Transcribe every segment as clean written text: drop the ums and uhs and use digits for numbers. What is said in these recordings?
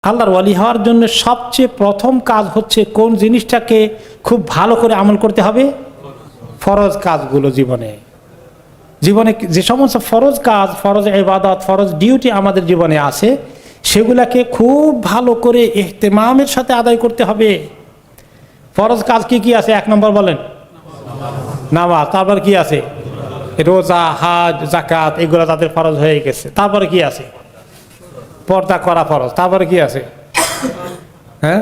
আল্লাহর ওয়ালি হওয়ার জন্য সবচেয়ে প্রথম কাজ হচ্ছে কোন জিনিসটাকে খুব ভালো করে আমল করতে হবে? ফরজ কাজগুলো। জীবনে যে সমস্ত ফরজ কাজ, ফরজ ইবাদত, ফরজ ডিউটি আমাদের জীবনে আছে, সেগুলাকে খুব ভালো করে ইহতিমামের সাথে আদায় করতে হবে। ফরজ কাজ কি কি আছে? 1 নম্বর বলেন, নামাজ। তারপর কি আছে? রোজা, হজ, যাকাত, এগুলো তাদের ফরজ হয়ে গেছে। তারপরে কি আছে? পর্দা করা ফরজ। তারপরে কি আছে? হ্যাঁ,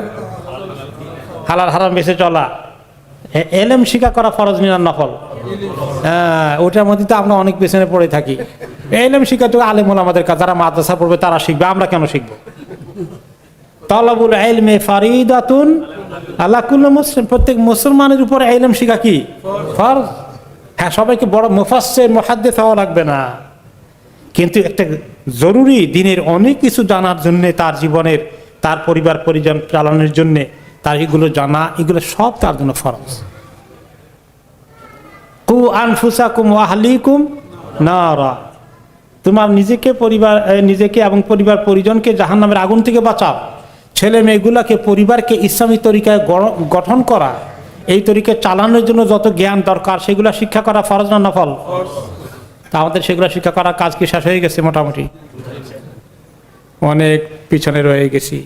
হালাল হারাম বেঁচে চলা। এলেম শিক্ষা করা ফরজ না নফল? হ্যাঁ, ওটার মধ্যে তো আমরা অনেক পেছনে পড়ে থাকি। এলেম শিক্ষা তো আলেম ওলামাদের কাছে, যারা মাদ্রাসা পড়বে তারা শিখবে, আমরা কেন শিখবো? তালাবুল ইলমি ফারিদাতুন আলা কুল্লি মুসলিম, প্রত্যেক মুসলমানের উপর ইলম শিক্ষা কি ফরজ। হ্যাঁ, সবাইকে বড় মুফাসসির মুহাদ্দিস হওয়া লাগবে না, কিন্তু একটা জরুরি দিনের অনেক কিছু জানার জন্য, তার জীবনের, তার পরিবার পরিজন চালানোর জন্য তার এগুলো জানা, এগুলো সব তার জন্য ফরজ। কু আনফুসাকুম ওয়া আহলিকুম নারা, তোমার নিজেকে এবং পরিবার পরিজনকে জাহান্নামের আগুন থেকে বাঁচাও। ছেলে মেয়েগুলোকে, পরিবারকে ইসলামী তরিকায় গঠন করা, এই তরিকায় চালানোর জন্য যত জ্ঞান দরকার সেগুলো শিক্ষা করা ফরজ না নফল? তা আমাদের সেগুলো শিক্ষা করার কাজ কি শেষ হয়ে গেছে? মোটামুটি অনেক পিছনে রয়ে গেছি,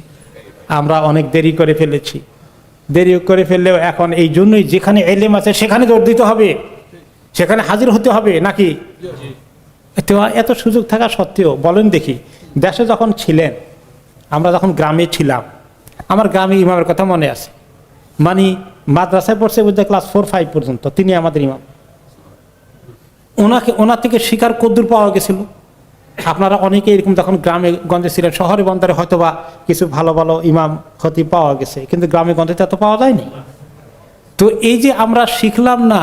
আমরা অনেক দেরি করে ফেলেছি। দেরি করে ফেললেও এখন এই জন্যই যেখানে এলেম আছে সেখানে জোর দিতে হবে, সেখানে হাজির হতে হবে, নাকি? এত সুযোগ থাকা সত্ত্বেও বলেন দেখি, দেশে যখন ছিলেন, আমরা যখন গ্রামে ছিলাম, আমার গ্রামে ইমামের কথা মনে আছে। মানে মাদ্রাসায় পড়ছে বুঝতে ক্লাস 4-5 পর্যন্ত, তিনি আমাদের ইমাম। ওনার থেকে শিকার কদ্দূর পাওয়া গেছিল? আপনারা অনেকে এরকম যখন গ্রামে গঞ্জে ছিলেন, শহরে বন্দরে হয়তোবা কিছু ভালো ভালো ইমাম খতিব পাওয়া গেছে, কিন্তু গ্রামে গঞ্জে এত পাওয়া যায়নি। তো এই যে আমরা শিখলাম না,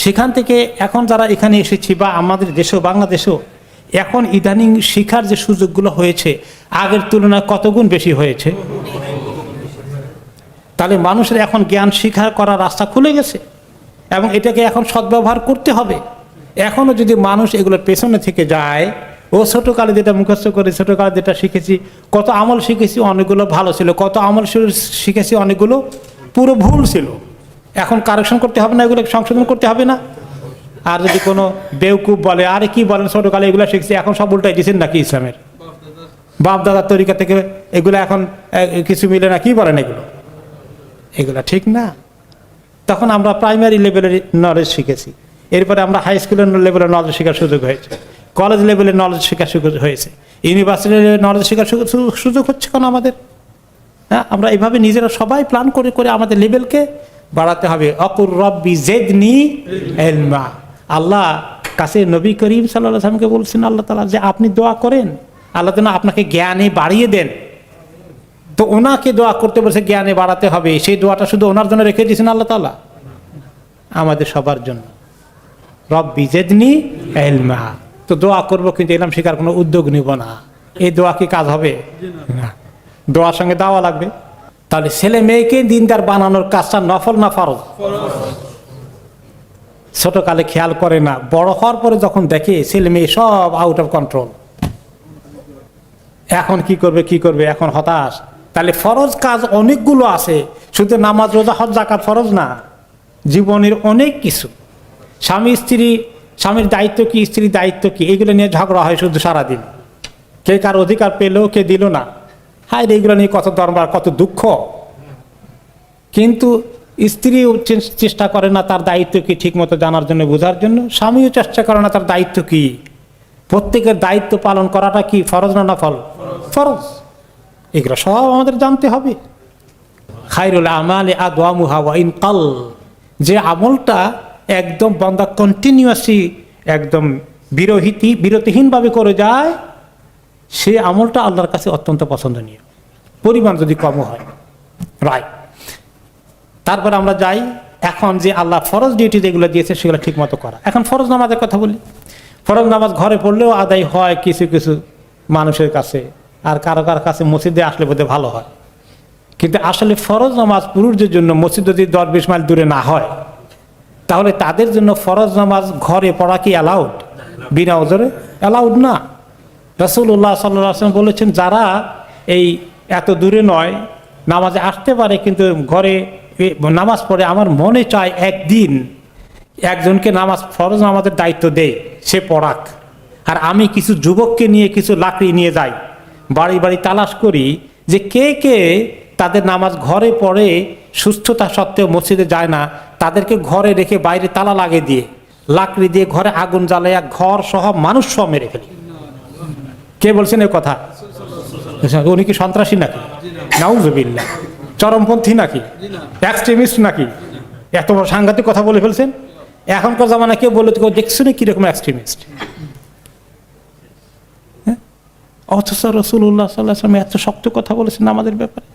সেখান থেকে এখন যারা এখানে এসেছি, বা আমাদের দেশেও, বাংলাদেশেও এখন ইদানিং শিখার যে সুযোগগুলো হয়েছে আগের তুলনায় কত গুণ বেশি হয়েছে। তাহলে মানুষের এখন জ্ঞান শিক্ষা করার রাস্তা খুলে গেছে, এবং এটাকে এখন সদ্ব্যবহার করতে হবে। এখনও যদি মানুষ এগুলোর পেছনে থেকে যায়, ও ছোটোকালে যেটা মুখস্থ করে, ছোটোকালে যেটা শিখেছি, কত আমল শিখেছি, অনেকগুলো ভালো ছিল, কত আমল শিখেছি, অনেকগুলো পুরো ভুল ছিল। এখন কারেকশন করতে হবে না, এগুলো সংশোধন করতে হবে না? আর যদি কোনো বেউকুব বলে, আরে কি বলেন, ছোটোকালে এগুলো শিখছি, এখন সব উল্টাই দিচ্ছেন নাকি ইসলামের? বাপ দাদার তরিকা থেকে এগুলো এখন কিছু মিলে না, কি বলেন এগুলো ঠিক না। তখন আমরা প্রাইমারি লেভেলের নলেজ শিখেছি, এরপরে আমরা হাই স্কুলের লেভেলের নলেজ শেখার সুযোগ হয়েছে, কলেজ লেভেলের নলেজ শেখার সুযোগ হয়েছে, ইউনিভার্সিটি লেভেলের নলেজ শেখার সুযোগ হচ্ছে কেন আমাদের? হ্যাঁ, আমরা এইভাবে নিজেরা সবাই প্ল্যান করে করে আমাদের লেভেলকে বাড়াতে হবে। অকুর রব্বি জিদনি ইলমা, আল্লাহ কাছে নবী করিম সাল্লাল্লাহু আলাইহি ওয়াসাল্লামকে বলছেন আল্লাহ তাআলা যে আপনি দোয়া করেন, আল্লাহ যেন আপনাকে জ্ঞানে বাড়িয়ে দেন। তো ওনাকে দোয়া করতে বলছে, জ্ঞানে বাড়াতে হবে, সেই দোয়াটা শুধু ওনার জন্য রেখে দিয়েছেন আল্লাহ তাআলা? আমাদের সবার জন্য। রব্বি জিদনি ইলমা, তো দোয়া করবো, কিন্তু ইলম শেখার কোনো উদ্যোগ নিব না। এই দোয়া কি কাজ হবে? না, দোয়ার সঙ্গে দাওয়া লাগবে। তাহলে ছেলে মেয়েকে দিনদার বানানোর কাজটা নফল না ফরজ? ছোটকালে খেয়াল করে না, বড় হওয়ার পরে যখন দেখে ছেলে মেয়ে সব আউট অফ কন্ট্রোল, এখন কি করবে, এখন হতাশ। তাহলে ফরজ কাজ অনেকগুলো আছে, শুধু নামাজ, রোজা, হজ, যাকাত ফরজ না, জীবনের অনেক কিছু। স্বামীর দায়িত্ব কি, স্ত্রীর দায়িত্ব কি, এগুলো নিয়ে ঝগড়া হয় শুধু সারাদিন। কে কার অধিকার পেলো, কে দিল না, হায় এইগুলো নিয়ে কত দরবার, কত দুঃখ। কিন্তু স্ত্রীও চেষ্টা করে না তার দায়িত্ব কি ঠিক মতো জানার জন্য, বোঝার জন্য। স্বামীও চেষ্টা করে না তার দায়িত্ব কি। প্রত্যেকের দায়িত্ব পালন করাটা কি ফরজ না নফল? ফরজ। এগুলো সব আমাদের জানতে হবে। খায়রুল আমালি আদওয়ামুহা ওয়া ইন কাল, যে আমলটা একদম বান্দা কন্টিনিউয়াসলি, একদম বিরতিহীনভাবে করে যায়, সে আমলটা আল্লাহর কাছে অত্যন্ত পছন্দনীয়, পরিমাণ যদি কম হয়। রাইট। তারপর আমরা যাই এখন যে আল্লাহ ফরজ ডিউটি যেগুলো দিয়েছে সেগুলো ঠিক মতো করা। এখন ফরজ নামাজের কথা বলি। ফরজ নামাজ ঘরে পড়লেও আদায় হয় কিছু কিছু মানুষের কাছে, আর কারো কাছে মসজিদে আসলে বোধহয় ভালো হয়। কিন্তু আসলে ফরজ নামাজ পুরুষদের জন্য মসজিদ যদি 10-20 মাইল দূরে না হয়, তাহলে তাদের জন্য ফরজ নামাজ ঘরে পড়া কি অ্যালাউড? বিনা ওজরে অ্যালাউড না। রাসূলুল্লাহ সাল্লাল্লাহু আলাইহি ওয়াসাল্লাম বলেছেন, যারা এই এত দূরে নয়, নামাজে আসতে পারে, কিন্তু ঘরে নামাজ পড়ে। আমার মনে চায় একদিন একজনকে ফরজ নামাজের দায়িত্ব দেয়, সে পড়াক, আর আমি কিছু যুবককে নিয়ে কিছু লাকড়ি নিয়ে যাই, বাড়ি বাড়ি তালাশ করি যে কে কে তাদের নামাজ ঘরে পড়ে, সুস্থতা সত্ত্বেও মসজিদে যায় না, তাদেরকে ঘরে রেখে বাইরে তালা লাগিয়ে দিয়ে লাকড়ি দিয়ে ঘরে আগুন জ্বালাইয়া ঘর সহ মানুষ সহ মেরে ফেলি। কে বলছেন এই কথা? উনি কি সন্ত্রাসী নাকি? নাউজুবিল্লাহ। চরমপন্থী নাকি? এক্সট্রিমিস্ট নাকি? এত বড় সাংঘাতিক কথা বলে ফেলছেন। এখনকার জামানা কেউ বলে তো দেখছো না কিরকম এক্সট্রিমিস্ট। অথচ রাসূলুল্লাহ সাল্লাল্লাহু আলাইহি ওয়াসাল্লাম এত শক্ত কথা বলেছেন আমাদের ব্যাপারে।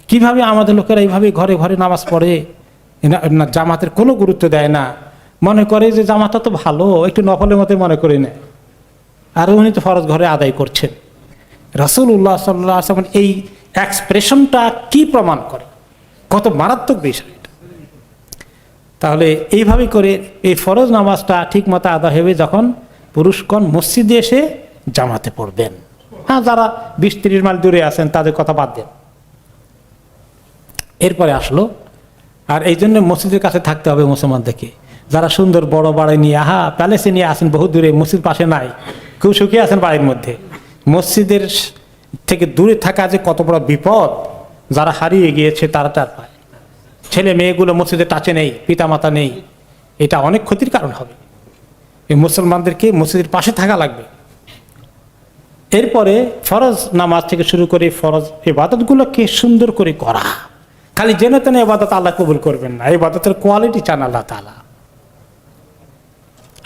কিভাবে আমাদের লোকেরা এইভাবে ঘরে ঘরে নামাজ পড়ে, জামাতের কোনো গুরুত্ব দেয় না, মনে করে যে জামাতটা তো ভালো, একটু নফলের মতো মনে করে নেয়, আর উনি তো ফরজ ঘরে আদায় করছেন। রাসূলুল্লাহ সাল্লাল্লাহু আলাইহি ওয়াসাল্লাম এই এক্সপ্রেশনটা কি প্রমাণ করে? কত মারাত্মক বিষয় এটা। তাহলে এইভাবে করে এই ফরজ নামাজটা ঠিক মতো আদায় হবে যখন পুরুষগণ মসজিদে এসে জামাতে পড়বেন। হ্যাঁ, যারা 20-30 মাইল দূরে আছেন তাদের কথা বাদ দেন। এরপরে আসলো, আর এই জন্য মসজিদের কাছে থাকতে হবে মুসলমানদেরকে। যারা সুন্দর বড় বাড়ি নিয়ে প্যালেসে নিয়ে আসেন বহু দূরে, মসজিদ পাশে নাই, কেউ সুখী আছেন বাড়ির মধ্যে, মসজিদের থেকে দূরে থাকা যে কত বড় বিপদ, যারা হারিয়ে গিয়েছে তারা তার পায়। ছেলে মেয়েগুলো মসজিদের টাচে নেই, পিতামাতা নেই, এটা অনেক ক্ষতির কারণ হবে। এই মুসলমানদেরকে মসজিদের পাশে থাকা লাগবে। এরপরে ফরজ নামাজ থেকে শুরু করে ফরজ ইবাদতগুলোকে সুন্দর করে করা। খালি জেনে তেনে ইবাদত আল্লাহ কবুল করবেন না, ইবাদতের কোয়ালিটি চান আল্লাহ তাআলা।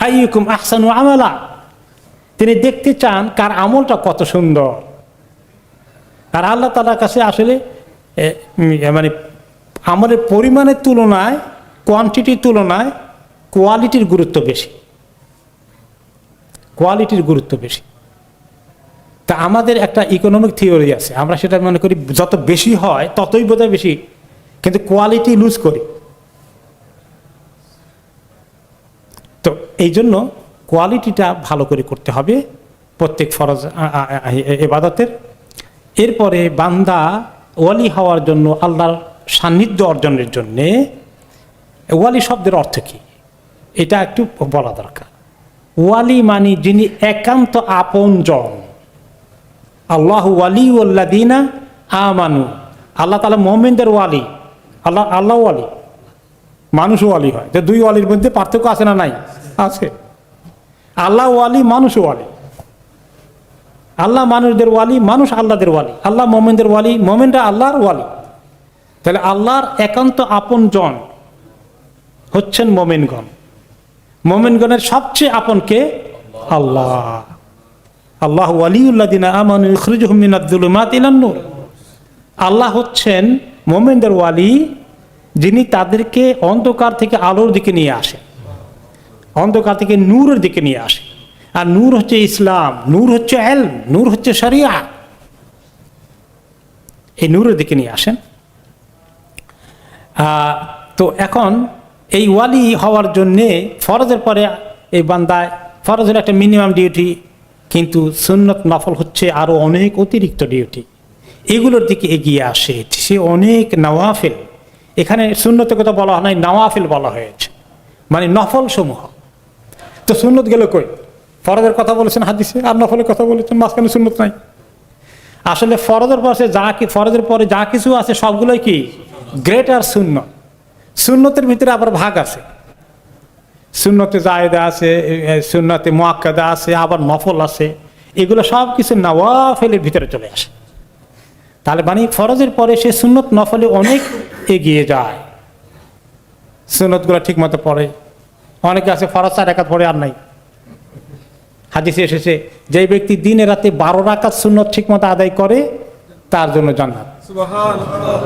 আইয়ুকুম আহসানু আমালা, তিনি দেখতে চান কার আমলটা কত সুন্দর। আর আল্লাহ তাআলার কাছে আসলে মানে আমলের পরিমাণের তুলনায়, কোয়ান্টিটির তুলনায় কোয়ালিটির গুরুত্ব বেশি, কোয়ালিটির গুরুত্ব বেশি। তা আমাদের একটা ইকোনমিক থিওরি আছে, আমরা সেটা মনে করি যত বেশি হয় ততই বোধহয় বেশি, কিন্তু কোয়ালিটি লুজ করি। তো এই জন্য কোয়ালিটিটা ভালো করে করতে হবে প্রত্যেক ফরজ ইবাদতের। এরপরে বান্দা ওয়ালি হওয়ার জন্য, আল্লাহর সান্নিধ্য অর্জনের জন্যে, ওয়ালি শব্দের অর্থ কি এটা একটু বলা দরকার। ওয়ালি মানে যিনি একান্ত আপনজন। আল্লাহু ওয়ালিউল্লাযিনা আমানু, আল্লাহ তাআলা মুমিনদের ওয়ালি। আল্লাহ ওয়ালি, মানুষ ওয়ালি হয়। যে দুই ওয়ালির মধ্যে পার্থক্য আছে না নাই? আছে। আল্লাহ ওয়ালি, মানুষ ওয়ালি। আল্লাহ মানুষদের ওয়ালি, মানুষ আল্লাহদের ওয়ালি। আল্লাহ মুমিনদের ওয়ালি, মুমিনরা আল্লাহর ওয়ালি। তাহলে আল্লাহর একান্ত আপনজন হচ্ছেন মুমিনগণ। মুমিনগণের সবচেয়ে আপন কে? আল্লাহ। আল্লাহু ওয়ালিউল্লাযিনা আমানু ইখরিজুহুম মিনাজ-যুলুমাতি ইলান-নূর। আল্লাহ হচ্ছেন মুমিনদের ওয়ালি, যিনি তাদেরকে অন্ধকার থেকে আলোর দিকে নিয়ে আসেন, অন্ধকার থেকে নূরের দিকে নিয়ে আসেন। আর নূর হচ্ছে ইসলাম, নূর হচ্ছে ইলম, নূর হচ্ছে শরিয়া। এই নূরের দিকে নিয়ে আসেন। তো এখন এই ওয়ালি হওয়ার জন্যে ফরজের পরে এই বান্দায়, ফরজের একটা মিনিমাম ডিউটি, কিন্তু সুন্নত নফল হচ্ছে আরও অনেক অতিরিক্ত ডিউটি। এগুলোর দিকে এগিয়ে আসে সে অনেক নওয়াফিল। এখানে সুন্নতের কথা বলা হয় নাই, নওয়াফিল বলা হয়েছে, মানে নফল সমূহ। তো সুন্নত গেল কই? ফরজের কথা বলেছেন হাদিসে, আর নফলের কথা বলেছেন, মাঝখানে সুন্নত নাই। আসলে ফরজের পাশে ফরজের পরে যা কিছু আছে সবগুলোই কি গ্রেটার সুন্নত। সুন্নতের ভিতরে আবার ভাগ আছে, সুন্নতে জায়েদা আছে, সুন্নতে মুআক্কাদা আছে, আবার নফল আছে। এগুলো সব কিছু নওয়াফিলের ভিতরে চলে আসে। তাহলে মানে ফরজের পরে সে সুন্নত নফলে অনেক এগিয়ে যায়, সুন্নতগুলো ঠিক মতো পড়ে। অনেকে আছে ফরজ 4 রাকাত পড়ে আর নাই। হাদিসে এসেছে যে ব্যক্তি দিনে রাতে 12 রাকাত সুন্নত ঠিক মতো আদায় করে তার জন্য জান্নাত। সুবহানাল্লাহ।